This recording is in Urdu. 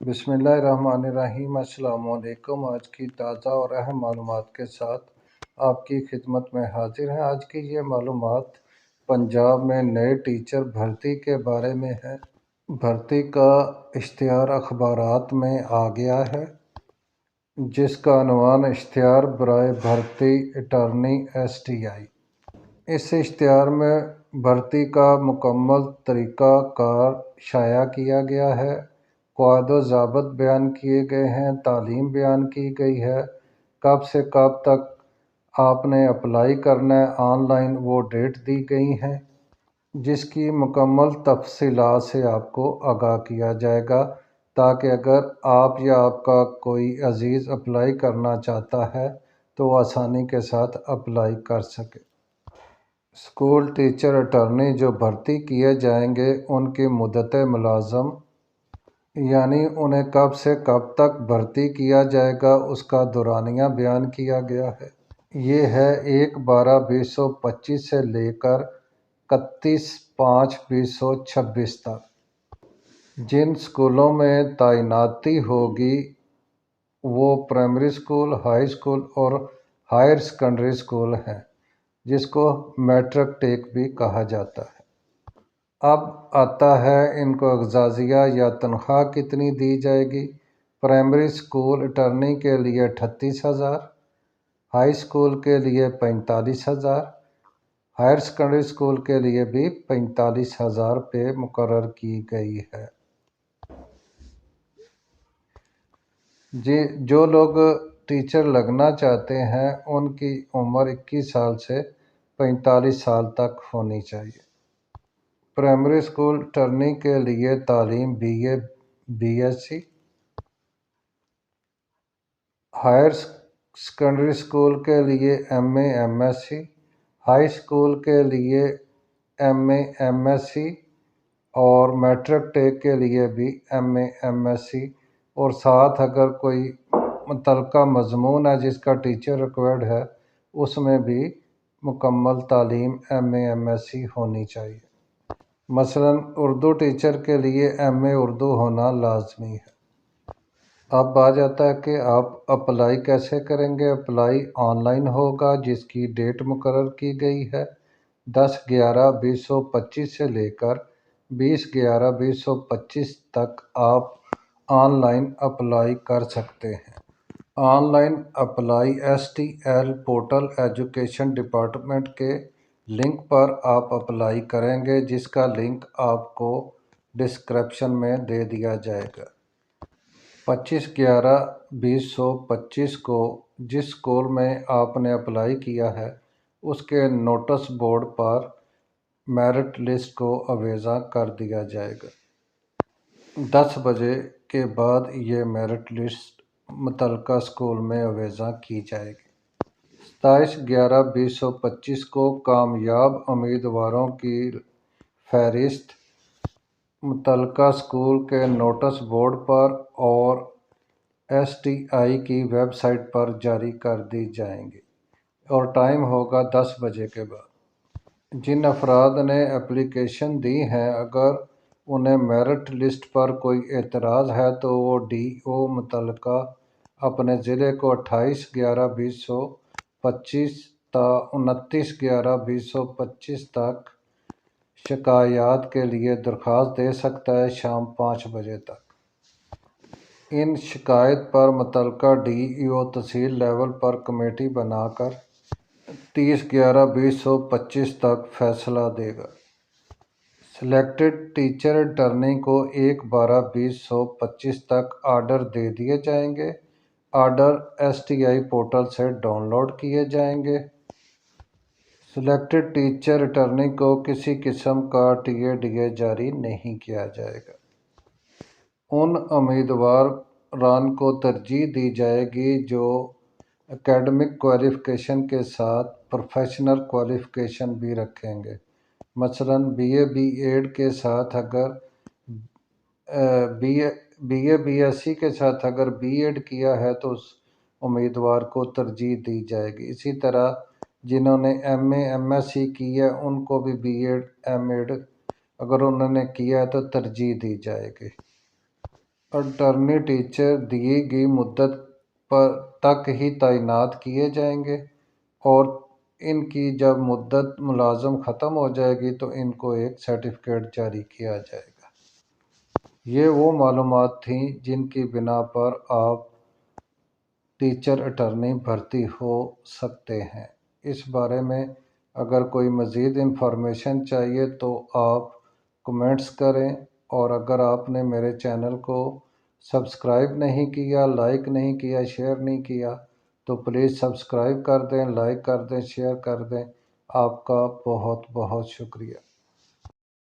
بسم اللہ الرحمن الرحیم۔ السلام علیکم۔ آج کی تازہ اور اہم معلومات کے ساتھ آپ کی خدمت میں حاضر ہیں۔ آج کی یہ معلومات پنجاب میں نئے ٹیچر بھرتی کے بارے میں ہے۔ بھرتی کا اشتہار اخبارات میں آ گیا ہے، جس کا عنوان اشتہار برائے بھرتی اٹارنی STI۔ اس اشتہار میں بھرتی کا مکمل طریقہ کار شائع کیا گیا ہے، قواعد و ضوابط بیان کیے گئے ہیں، تعلیم بیان کی گئی ہے، کب سے کب تک آپ نے اپلائی کرنا ہے، آن لائن وہ ڈیٹ دی گئی ہیں، جس کی مکمل تفصیلات سے آپ کو آگاہ کیا جائے گا، تاکہ اگر آپ یا آپ کا کوئی عزیز اپلائی کرنا چاہتا ہے تو وہ آسانی کے ساتھ اپلائی کر سکے۔ اسکول ٹیچر اٹارنی جو بھرتی کیے جائیں گے، ان کی مدت ملازم یعنی انہیں کب سے کب تک بھرتی کیا جائے گا، اس کا دورانیہ بیان کیا گیا ہے۔ یہ ہے 1/12/2025 سے لے کر 31/5/2026 تک۔ جن اسکولوں میں تعیناتی ہوگی وہ پرائمری اسکول، ہائی اسکول اور ہائر سیکنڈری اسکول ہیں، جس کو میٹرک ٹیک بھی کہا جاتا ہے۔ اب آتا ہے ان کو اعزازیہ یا تنخواہ کتنی دی جائے گی۔ پرائمری اسکول اٹارنی کے لیے 38,000، ہائی اسکول کے لیے 45,000، ہائر سیکنڈری اسکول کے لیے بھی 45,000 پہ مقرر کی گئی ہے۔ جو لوگ ٹیچر لگنا چاہتے ہیں ان کی عمر 21 سال سے 45 سال تک ہونی چاہیے۔ پرائمری اسکول اٹارنی کے لیے تعلیم BA BSc، higher secondary school کے لیے MA MSc، ہائی اسکول کے لیے MA MSc اور میٹرک ٹیک کے لیے بھی MA MSc، اور ساتھ اگر کوئی متعلقہ مضمون ہے جس کا ٹیچر ریکوائرڈ ہے، اس میں بھی مکمل تعلیم MA MSc ہونی چاہیے۔ مثلاً اردو ٹیچر کے لیے MA اردو ہونا لازمی ہے۔ اب آ جاتا ہے کہ آپ اپلائی کیسے کریں گے۔ اپلائی آن لائن ہوگا، جس کی ڈیٹ مقرر کی گئی ہے 10/11/2025 سے لے کر 20/11/2025 تک آپ آن لائن اپلائی کر سکتے ہیں۔ On line apply STL portal education department کے لنک پر آپ اپلائی کریں گے، جس کا لنک آپ کو ڈسکرپشن میں دے دیا جائے گا۔ 25/11/2025 کو جس اسکول میں آپ نے اپلائی کیا ہے، اس کے نوٹس بورڈ پر میرٹ لسٹ کو آویزاں کر دیا جائے گا۔ 10 بجے کے بعد یہ میرٹ لسٹ متعلقہ اسکول میں آویزاں کی جائے گی۔ 27/11/2025 کو کامیاب امیدواروں کی فہرست متعلقہ اسکول کے نوٹس بورڈ پر اور STI کی ویب سائٹ پر جاری کر دی جائیں گی، اور ٹائم ہوگا 10 بجے کے بعد۔ جن افراد نے اپلیکیشن دی ہیں، اگر انہیں میرٹ لسٹ پر کوئی اعتراض ہے تو وہ DO متعلقہ اپنے ضلع کو 28/11/2025 تا 29/11/2025 تک شکایات کے لیے درخواست دے سکتا ہے، شام 5 بجے تک۔ ان شکایات پر متعلقہ DO tehsil level per committee بنا کر 30/11/2025 تک فیصلہ دے گا۔ سلیکٹڈ ٹیچر اٹارنی کو 1/12/2025 تک آرڈر دے دیے جائیں گے۔ آرڈر STI پورٹل سے ڈاؤن لوڈ کیے جائیں گے۔ سلیکٹڈ ٹیچر اٹارنی کو کسی قسم کا TADA جاری نہیں کیا جائے گا۔ ان امیدواران کو ترجیح دی جائے گی جو اکیڈمک کوالیفیکیشن کے ساتھ پروفیشنل کوالیفیکیشن بھی رکھیں گے۔ مثلاً BA BEd کے ساتھ اگر BA BSc کے ساتھ اگر BEd کیا ہے تو اس امیدوار کو ترجیح دی جائے گی۔ اسی طرح جنہوں نے MA MSc کی ہے، ان کو بھی BEd MAd اگر انہوں نے کیا ہے تو ترجیح دی جائے گی۔ اٹارنی ٹیچر دی گئی مدت تک ہی تعینات کیے جائیں گے اور ان کی جب مدت ملازم ختم ہو جائے گی تو ان کو ایک سرٹیفکیٹ جاری کیا جائے گا۔ یہ وہ معلومات تھیں جن کی بنا پر آپ ٹیچر اٹارنی بھرتی ہو سکتے ہیں۔ اس بارے میں اگر کوئی مزید انفارمیشن چاہیے تو آپ کمنٹس کریں، اور اگر آپ نے میرے چینل کو سبسکرائب نہیں کیا، لائک نہیں کیا، شیئر نہیں کیا تو پلیز سبسکرائب کر دیں، لائک کر دیں، شیئر کر دیں۔ آپ کا بہت بہت شکریہ۔